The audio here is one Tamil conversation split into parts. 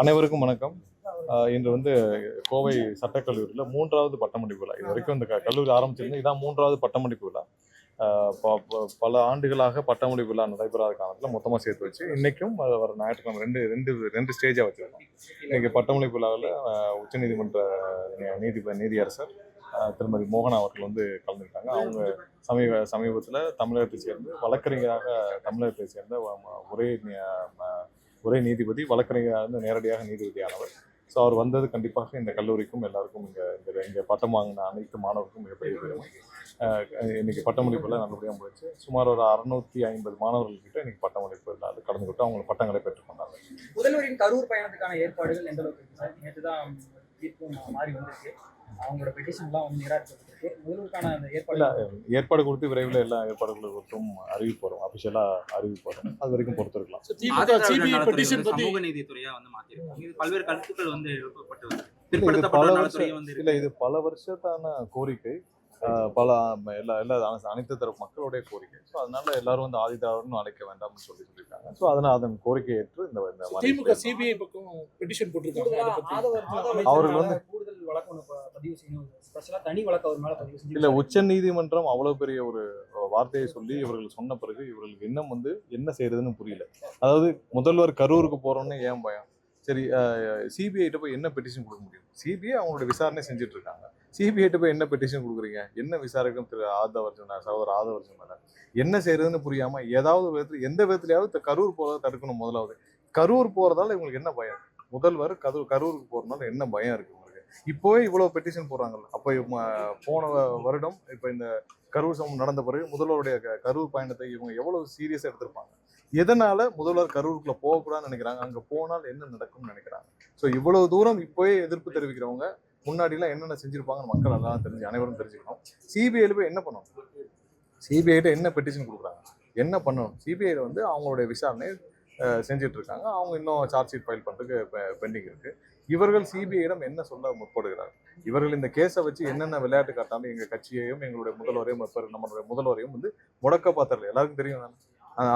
அனைவருக்கும் வணக்கம். இன்று கோவை சட்டக்கல்லூரியில் 3வது பட்டமளிப்பு விழா. இது வரைக்கும் இந்த கல்லூரி ஆரம்பிச்சிருந்து இதான் 3வது பட்டமளிப்பு விழா. பல ஆண்டுகளாக பட்டமளிப்பு விழா நடைபெறாத காலத்தில் மொத்தமாக சேர்த்து வச்சு இன்றைக்கும் வர ஞாயிற்றுக்கிழமை ரெண்டு ஸ்டேஜாக வச்சுருக்கோம். இன்றைக்கி பட்டமளிப்பு விழாவில் உச்சநீதிமன்ற நீதியரசர் திருமதி மோகனா அவர்கள் கலந்துக்கிட்டாங்க. அவங்க சமீபத்தில் தமிழகத்தை சேர்ந்து வழக்கறிஞராக தமிழகத்தை சேர்ந்த ஒரே நீதிபதி, வழக்கறிஞராக நேரடியாக நீதிபதியானவர். ஸோ அவர் வந்தது கண்டிப்பாக இந்த கல்லூரிக்கும் எல்லாருக்கும் இங்கே பட்டம் வாங்கின அனைத்து மாணவருக்கும் மிகப்பெரிய பெருமை. இன்னைக்கு பட்டமளிப்பில் நல்லபடியாக முடிச்சு சுமார் ஒரு 650 மாணவர்கள்கிட்ட இன்னைக்கு பட்டமளிப்பு கலந்துக்கிட்டு அவங்க பட்டங்களை பெற்றுக்கொண்டாங்க. முதல்வரின் கரூர் பயணத்துக்கான ஏற்பாடுகள் எந்த அளவுக்கு இருக்கு சார்? நேற்று தான் தீர்ப்பு மாறி வந்திருக்கு. அவங்களோட பெட்டிஷன்லாம் நிராகரிக்கப்பட்டிருக்கு. முதல்வருக்கான அந்த ஏற்பாடு கொடுத்து விரைவில் எல்லா ஏற்பாடுகளை கொடுத்தும் அறிவிப்பு வரும், அபிஷியலாக அறிவிப்பு வரும். அது வரைக்கும் பொறுத்திருக்கலாம். சமூக நீதித்துறையா மாத்திருக்காங்க. இது பல்வேறு கருத்துக்கள் எழுப்பப்பட்டு இது பல வருஷத்தான கோரிக்கை, அனைத்து தரப்பு மக்களுடைய கோரிக்கை. ஸோ அதனால எல்லாரும் ஆதிதாரன்னு அழைக்க வேண்டாம்னு சொல்லியிருக்காங்க. ஸோ அதனால கோரிக்கை ஏற்று இந்த சிபிஐ பக்கம் பெட்டிஷன் போட்டிருக்காங்க. அவர்கள் இல்ல, உச்ச நீதிமன்றம் அவ்வளவு பெரிய ஒரு வார்த்தையை சொல்லி இவர்கள் சொன்ன பிறகு இவர்களுக்கு இன்னும் என்ன செய்யறதுன்னு புரியல. அதாவது முதல்வர் கரூருக்கு போறோம்னு ஏன் பயம்? சரி, சிபிஐட்ட போய் என்ன பெட்டிஷன் கொடுக்க முடியும்? சிபிஐ அவங்களோட விசாரணை செஞ்சுட்டு இருக்காங்க. சிபிஐட்ட போய் என்ன பெட்டிஷன் கொடுக்குறீங்க? என்ன விசாரிக்கும் சகோதரர் ஆதவர்ஜன் மேல என்ன செய்யறதுன்னு புரியாம ஏதாவது ஒரு விதத்துல எந்த விதத்துலயாவது கரூர் போறதை தடுக்கணும். முதலாவது கரூர் போறதால இவங்களுக்கு என்ன பயம்? முதல்வர் கரூருக்கு போறதுனால என்ன பயம் இருக்கு உங்களுக்கு? இப்போவே இவ்வளவு பெட்டிஷன் போடுறாங்கல்ல. அப்ப போன வருடம் இப்ப இந்த கரூர் சம்பவம் நடந்த பிறகு முதல்வருடைய கரூர் பயணத்தை இவங்க எவ்வளவு சீரியஸா எடுத்திருப்பாங்க. எதனால முதல்வர் கரூருக்குள்ள போகக்கூடாதுன்னு நினைக்கிறாங்க? அங்க போனால் என்ன நடக்கும்னு நினைக்கிறாங்க. ஸோ இவ்வளவு தூரம் இப்போவே எதிர்ப்பு தெரிவிக்கிறவங்க முன்னாடிலாம் என்னென்ன செஞ்சிருப்பாங்கன்னு மக்கள் எல்லாம் அனைவரும் தெரிஞ்சுக்கணும். சிபிஐல போய் என்ன பண்ணணும்? சிபிஐட்ட என்ன பெட்டிஷன் கொடுக்குறாங்க? என்ன பண்ணணும்? சிபிஐல அவங்களுடைய விசாரணை செஞ்சுட்டு இருக்காங்க. அவங்க இன்னும் சார்ஜ் ஷீட் ஃபைல் பண்றதுக்கு பெண்டிங் இருக்கு. இவர்கள் சிபிஐயிடம் என்ன சொல்ல முற்படுகிறார்? இவர்கள் இந்த கேஸை வச்சு என்னென்ன விளையாட்டு காட்டாலும் எங்க கட்சியையும் எங்களுடைய முதல்வரையும் நம்மளுடைய முதல்வரையும் முடக்க பார்த்தரல. எல்லாருக்கும் தெரியும்.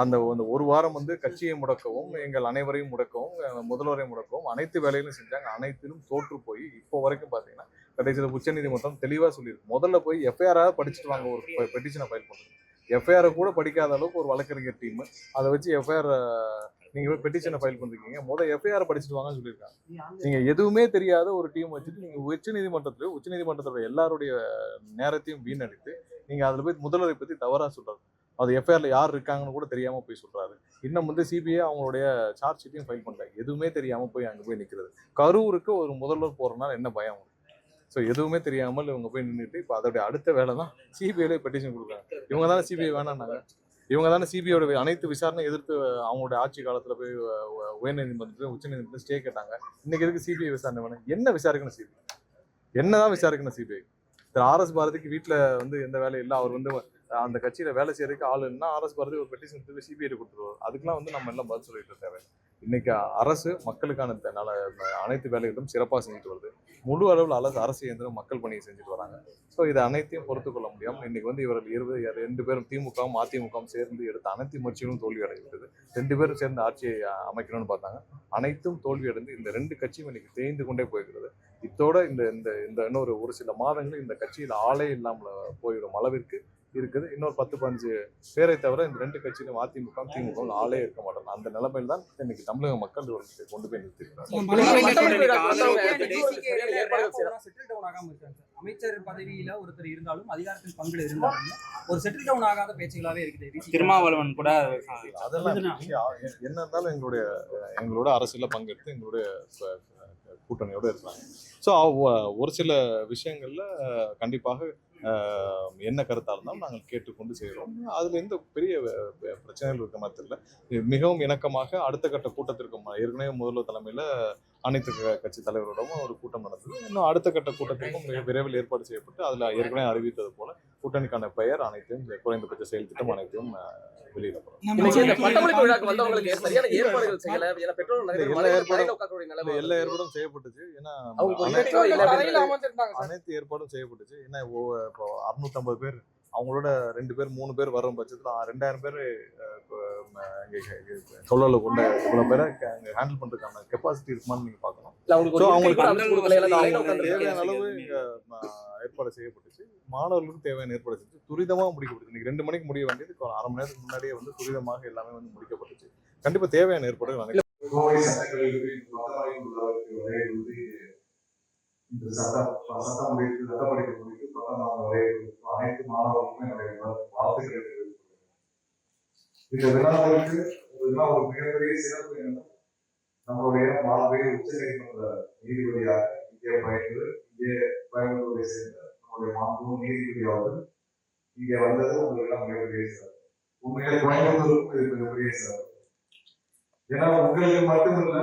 அந்த ஒரு வாரம் கட்சியை முடக்கவும், எங்கள் அனைவரையும் முடக்கவும், முதல்வரையும் முடக்கவும் அனைத்து வேலைகளும் செஞ்சாங்க. அனைத்திலும் தோற்று போய் இப்போ வரைக்கும் பார்த்தீங்கன்னா கடைசியில் உச்சநீதிமன்றம் தெளிவாக சொல்லியிருக்கு. முதல்ல போய் எஃப்ஐஆராக படிச்சுட்டு வாங்க. ஒரு பெட்டிஷனை ஃபைல் பண்ணுறது எஃப்ஐஆரை கூட படிக்காத அளவுக்கு ஒரு வழக்கறிஞர் டீம் அதை வச்சு எஃப்ஐஆர் நீங்கள் போய் பெட்டிஷனை ஃபைல் பண்ணிருக்கீங்க. எஃப்ஐஆரை படிச்சுட்டு வாங்கன்னு சொல்லியிருக்காங்க. நீங்கள் எதுவுமே தெரியாத ஒரு டீம் வச்சுட்டு நீங்கள் உச்சநீதிமன்றத்தோட எல்லாருடைய நேரத்தையும் வீணடித்து நீங்கள் அதில் போய் முதல்வரை பற்றி தவறாக சொல்கிறது. அது எஃப்ஐஆர்ல யார் இருக்காங்கன்னு கூட தெரியாம போய் சொல்றாரு. இன்னும் சிபிஐ அவங்களுடைய சார்ஜ் ஷீட்டையும் ஃபைல் பண்ணல. எதுவுமே தெரியாம போய் அங்க போய் நிக்கிறது. கரூருக்கு ஒரு முதல்வர் போறதுனால என்ன பயம்? ஸோ எதுவுமே தெரியாமல் இவங்க போய் நின்றுட்டு இப்போ அதோடைய அடுத்த வேலை தான் சிபிஐல பெட்டிஷன் கொடுக்குறாங்க. இவங்க தானே சிபிஐ வேணான்னாங்க. இவங்க தானே சிபிஐயோட அனைத்து விசாரணை எதிர்த்து அவங்களுடைய ஆட்சி காலத்துல போய் உயர்நீதிமன்றத்தில் உச்சநீதிமன்றத்தில் ஸ்டே கேட்டாங்க. இன்னைக்கு எதுக்கு சிபிஐ விசாரணை வேணும்? என்ன விசாரிக்கணும் சிபிஐ? என்னதான் விசாரிக்கணும் சிபிஐ? ஆர்எஸ் பாரதிக்கு வீட்டுல எந்த வேலையும் இல்லை. அவர் அந்த கட்சியில வேலை செய்யறதுக்கு ஆள் இல்லைன்னா ஆர்எஸ் பாரதி ஒரு பெட்டிஷன் சிபிஐ கொடுத்துருவார். அதுக்கெல்லாம் நம்ம எல்லாம் பதில் சொல்லிட்டு தேவை. இன்னைக்கு அரசு மக்களுக்கான அனைத்து வேலைகளும் சிறப்பாக செஞ்சுட்டு வருது. முழு அளவில் அரசு இயந்திரம் மக்கள் பணியை செஞ்சுட்டு வராங்க. ஸோ இதை அனைத்தையும் பொறுத்து கொள்ள முடியாமல் இன்னைக்கு இவர்கள் 2 பேரும் திமுகவும் அதிமுகவும் சேர்ந்து எடுத்த அனைத்து முயற்சிகளும் தோல்வி அடைகிறது. 2 பேரும் சேர்ந்து ஆட்சியை அமைக்கணும்னு பார்த்தாங்க. அனைத்தும் தோல்வி அடைந்து இந்த 2 கட்சியும் இன்னைக்கு தேய்ந்து கொண்டே போய்கிறது. இத்தோட இந்த இன்னொரு ஒரு சில மாதங்கள் இந்த கட்சியில் ஆளே இல்லாமல் போயிடும் அளவிற்கு இருக்குது. இன்னொரு 10-15 பேரை தவிர இந்த 2 கட்சியிலும் அதிமுக திமுக ஆளே இருக்க மாட்டாங்க. அந்த நிலைமையில் தான் இன்னைக்கு தமிழக மக்கள் கொண்டு போய் நிறுத்திருக்கிறாங்க. அமைச்சர் பதவியில ஒருத்தர் இருந்தாலும் அதிகாரத்தின் பங்குல இருந்தாலும் ஒரு செட்டில் டவுன் ஆகாத பேச்சுகளாவே இருக்குது. திருமாவளவன் கூட அதெல்லாம் என்ன இருந்தாலும் எங்களோட அரசியல பங்கெடுத்து எங்களுடைய கூட்டணியோட இருக்காங்க. ஸோ ஒரு சில விஷயங்கள்ல கண்டிப்பாக என்ன கருத்தாக இருந்தாலும் நாங்கள் கேட்டுக்கொண்டு செய்கிறோம். அதில் எந்த பெரிய பிரச்சனைகள் இருக்க மாதிரி தெரியல. மிகவும் இணக்கமாக அடுத்த கட்ட கூட்டத்திற்கும் ஏற்கனவே முதல்வர் தலைமையில் அனைத்து கட்சி தலைவரோடவும் ஒரு கூட்டம் நடந்தது. இன்னும் அடுத்த கட்ட கூட்டத்திற்கும் மிக விரைவில் ஏற்பாடு செய்யப்பட்டு அதில் ஏற்கனவே அறிவித்தது போல கூட்டணிக்கான பெயர் அனைத்தையும் குறைந்தபட்ச செயல் திட்டம் அனைத்தையும் வெளியிடப்படும். எல்லா ஏற்பாடும் செய்யப்பட்டுச்சு. ஏன்னா அனைத்து ஏற்பாடும் செய்யப்பட்டுச்சு. ஏன்னா இப்போ 650 பேர் அவங்களோட 2 பேர் 3 பேர் வரும் பட்சத்தில் 2000 பேர் சொல்லல கொண்ட இவ்வளோ பேரை அங்கே ஹேண்டில் பண்ணுறதுக்கான கெப்பாசிட்டி இருக்குமான்னு நீங்கள் பார்க்கணும். இல்ல அவங்களுக்கு So, ஒரு அவங்களுக்கு இருக்கை கூட அமைச்சு கொடுக்கல, எல்லாம் காலையில உட்கார்ந்திருக்காங்க. தேவையான அளவு இங்கே ஏற்பாடு செய்யப்பட்டுச்சு. மாணவர்களுக்கு தேவையான ஏற்பாடு செஞ்சு துரிதமாக முடிக்கப்பட்டுச்சு. இன்னைக்கு 2 மணிக்கு முடிய வேண்டியது ஒரு 1/2 மணி நேரத்துக்கு முன்னாடியே வந்து துரிதமாக எல்லாமே வந்து முடிக்கப்பட்டுச்சு. கண்டிப்பாக தேவையான ஏற்பாடுகள் அனைத்து கோவை சட்டக்கல்லூரி பட்டமளிப்பு விழாவிற்கு வரை வந்து இந்த சட்டம் முடித்து சட்டப்படிப்பு முடித்து பட்டமாக வரை அனைத்து மாணவர்களுக்கும் என்னுடைய வாழ்த்துக்களை தெரிவித்துக் கொள்கிறேன். இந்த விழாவிற்கு ஒரு மிகப்பெரிய சிறப்பு என்னன்னா நம்மளுடைய மாணவர்கள் உச்ச நீதிமன்ற நீதிபதியாக இங்கே பயன்படுவதை சேர்ந்த நம்முடைய மாண்பு நீதிபதி அவர்கள் இங்கே வந்தது உங்களுக்கு எல்லாம் மிகப்பெரிய சிறப்பு. உண்மையிலே கோயம்புத்தூருக்கும் இது மிகப்பெரிய சிறப்பு. ஏன்னா உங்களுக்கு மட்டுமல்ல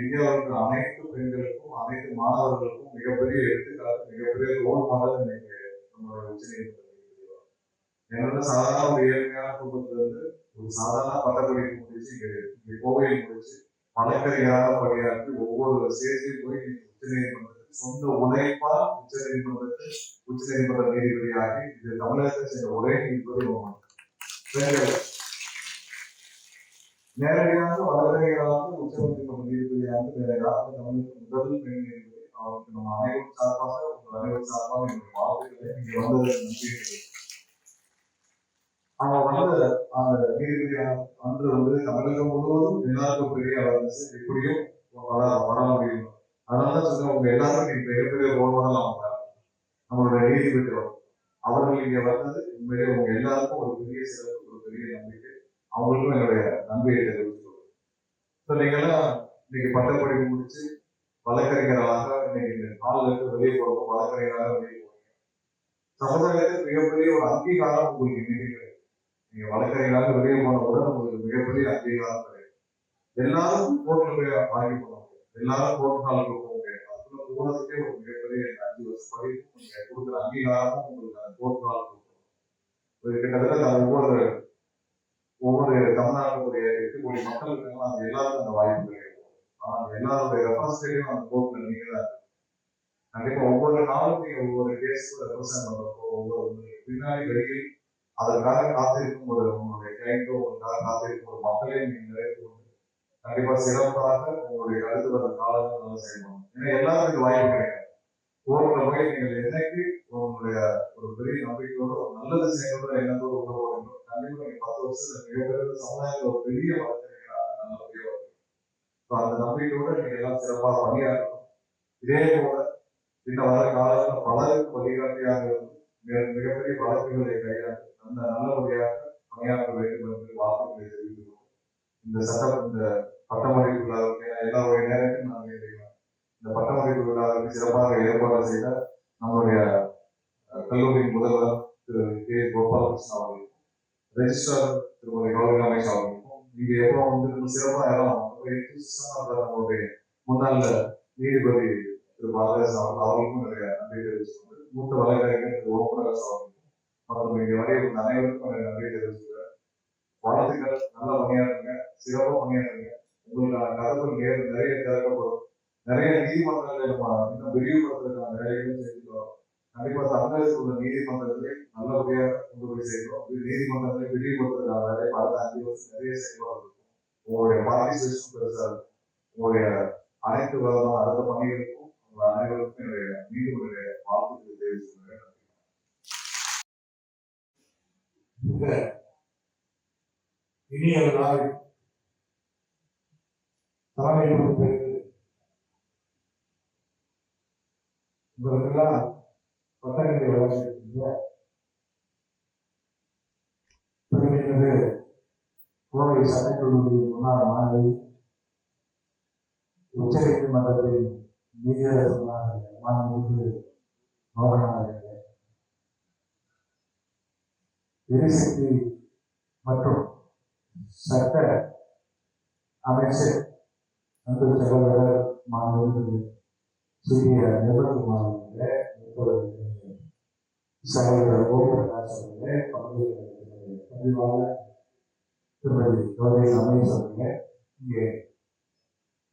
இந்தியாவுக்கு அனைத்து பெண்களுக்கும் அனைத்து மாணவர்களுக்கும் மிகப்பெரிய எடுத்துக்காட்டு மிகப்பெரிய ரோல் மாடல் இன்னைக்கு நம்மளுடைய உச்ச நீதிமன்றம். என்னோட சாதாரண ஒரு ஏழ்மையான குடும்பத்துல இருந்து ஒரு சாதாரண பட்டப்படிப்பு முடிச்சு இங்க கோவையில் முடிச்சு வழக்கறிஞராக பணியாற்றி ஒவ்வொரு ஸ்டேஜையும் போய் உச்ச நீதிமன்றத்துக்கு சொந்த உழைப்பா உச்ச நீதிமன்ற நீதிபதியாகி இது தமிழகத்தை சேர்ந்த ஒரே நீதிபதி பெண்கள் நேரடியாக வழக்கறிஞராக உச்ச நீதிமன்ற நீதிபதியாக வேற யாரும் தமிழகத்தின் முதல் பெண் நீதிபதி. அவருக்கு நம்ம அனைவரும் சார்பாக உங்கள் அனைவரும் சார்பாக என்னுடைய வாழ்த்துக்களை இங்கே வந்ததை நன்றி. அவங்க வந்து அந்த நீதிபதி அன்று வந்து தமிழகம் முழுவதும் எல்லாருக்கும் பெரிய அவேர்னஸ் எப்படியும் வர முடியும். அதனால சொல்றேன் உங்க எல்லாருக்கும் நீங்க மிகப்பெரிய ரோல் மாடல் அவங்க நம்மளுடைய நீதிபதி அவர்கள் இங்க வந்தது உண்மையிலே உங்க எல்லாருக்கும் ஒரு பெரிய சிறப்பு ஒரு பெரிய நம்பிக்கை. அவங்களுக்கும் என்னுடைய நம்பிக்கை தெரிவித்துள்ளது. நீங்கெல்லாம் இன்னைக்கு பட்டப்படிப்பு முடிச்சு வழக்கறிஞராக இன்னைக்கு நாள் இருந்து வெளியே போறோம் வழக்கறிஞராக வெளியே போறீங்க. சமுதாயத்தில் மிகப்பெரிய ஒரு அங்கீகாரம் உங்களுக்கு இன்னைக்கு நீங்க வழக்கறிஞராக வெளியே போனவுடன் உங்களுக்கு மிகப்பெரிய அங்கீகாரம் கிடையாது. எல்லாரும் கோர்ட்ல போய் வாங்கி போட முடியும், எல்லாரும் கோர்ட் நாளுக்கு போக முடியாது. அதுக்குள்ள போனதுக்கே ஒரு மிகப்பெரிய 5 வருஷம் படிப்பு நீங்க கொடுக்குற அங்கீகாரமும் உங்களுக்கு கோர்ட் நாளுக்கு கிட்டத்தட்ட ஒவ்வொரு தமிழ்நாட்டுடைய 8 கோடி மக்கள் இருக்காங்க. அது எல்லாருக்கும் அந்த வாய்ப்பு கிடைக்கும். ஆனால் எல்லாருடைய ரெப்ரஸன்டேட்டிவ் அந்த கோர்ட்ல நீங்க தான் கண்டிப்பா ஒவ்வொரு நாளும் நீங்க ஒவ்வொரு கேஸுக்கும் ரெப்ரசன்ட் பண்றப்போ ஒவ்வொரு பின்னாடி வெளியில் அதற்காக காத்திருக்கும் ஒரு உங்களுடைய கிளைண்டோ உங்களுக்காக காத்திருக்கும் ஒரு மக்களையும் நீங்க நிறைவேற்ற கண்டிப்பா சிறப்பாக உங்களுடைய கருத்து வர காலங்கள் நல்லா செய்யணும். ஏன்னா எல்லாரும் இது வாய்ப்பு கிடையாது. கோர்ட்ல போய் நீங்கள் என்னைக்கு உங்களுடைய ஒரு பெரிய நம்பிக்கையோட ஒரு நல்லது செய்யறோட எண்ணத்தோடு உள்ள போறீங்களோ கண்டிப்பா நீங்க 10 வருஷத்துல மிகப்பெரிய சமுதாயத்தில் ஒரு பெரிய வழக்கறிஞராக நல்லபடியா வரும். அந்த நம்பிக்கையோட நீங்க எல்லாம் சிறப்பாக பணியாற்றணும். இதே போல இன்னும் வர காலத்தில் பலருக்கு வழிகாட்டியாக மிகப்பெரிய வழக்குகளை கையாண்டு அந்த நல்லபடியாக பணியாற்ற வேண்டும் என்று வாழ்த்துக்களை தெரிவித்துள்ளோம். இந்த பட்டமளிப்பு விழாவுக்கு எல்லாருடைய நேரத்தையும் நாங்கள் இந்த பட்டமளிப்பு விழாவுக்கு சிறப்பாக ஏற்பாடு செய்த நம்முடைய கல்லூரியின் முதல்வர் திரு கே கோபாலகிருஷ்ணன் அவர்களுக்கும் ரெஜிஸ்ட்ரார் திருமதி கௌரி ரமேஷ் அவர்களுக்கும் இங்கே எப்போ வந்து சிறப்பாக நம்மளுடைய முன்னாள் நீதிபதி திரு பாலகிருஷ்ணன் அவர்களுக்கும் நிறைய நன்றி தெரிவிச்சுக்கொண்டு மூத்த வழக்கறிஞர் திரு ஓபிரகாஷ் அவர்களுக்கும் மற்றும் இங்கே வரை அனைவருக்கும் நன்றி தெரிவிச்சுக்கிறேன். வாழ்த்துக்கள், நல்லா பணியாற்றுங்க, சிறப்பாக பணியாற்றுங்க. உங்களுக்கான கதவுகள் நிறைய திறக்கப்படும். நிறைய நீதிமன்றங்களை நம்ம இன்னும் விரிவுபடுத்துறதுக்கான வேலைகளும் செஞ்சுக்கிறோம். கண்டிப்பா தமிழகத்தில் உள்ள நீதிமன்றங்களை நல்லபடியாக கொண்டு போய் செய்கிறோம். நீதிமன்றங்களை விரிவுபடுத்துறதுக்கான வேலை அடுத்த 5 வருஷம் நிறைய செயல்பாடு இருக்கும். உங்களுடைய பார்ட்டிசிபேஷன் பெருசா இருக்கும். உங்களுடைய அனைத்து விதமான அடுத்த பணிகளுக்கும் உங்கள் அனைவருக்கும் என்னுடைய மீண்டும் என்னுடைய வாழ்த்துக்களை தெரிவித்துள்ளேன். இனிய நாள் தலைமை பொறுப்பேற்று உங்களுக்கெல்லாம் பட்டங்களை வழங்கியிருக்கின்ற பெருமைமிகு கோவை சட்டக்கல்லூரி முன்னாள் மாணவி உச்ச நீதிமன்றத்தின் நீதியரசராக மாண்புமிகு மோகனார் எரிசக்தி மற்றும் சட்ட அமைச்சர் அன்பு சகோதரர் மாணவர்கள் சிறிய நிபுணர் சகோதரர் ஓபிரகாஷ் அவர்களே, பதிவாளர் திருமதி கௌரி ரமேஷ் அவர்களே, இங்கே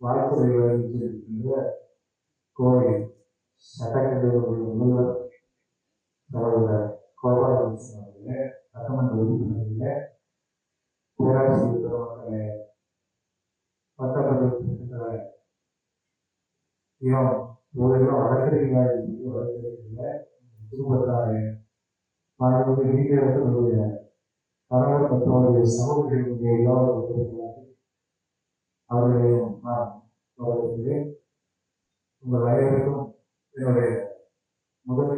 வாழ்த்துறை வழங்கியிருக்கின்ற கோவை சட்டக்கல்லூரி முதல்வர் சகோதரர் கோபாலகிருஷ்ணன் அவர்களே, சட்டமன்ற உறுப்பினர்களே, பேராசிரியர் பெருமக்களே, ஏன் ஊரெல்லாம் வளர்க்குறீங்களா வளர்க்குறீங்க குடும்பத்தாரு மாணவர்கள் வீட்டில் இருக்கிற கணவர் மற்றவருடைய சமூகத்தினுடைய எல்லாரும் அவர்களையும் நான் வரவேற்கிறேன். உங்கள் அனைவருக்கும் என்னுடைய முதல்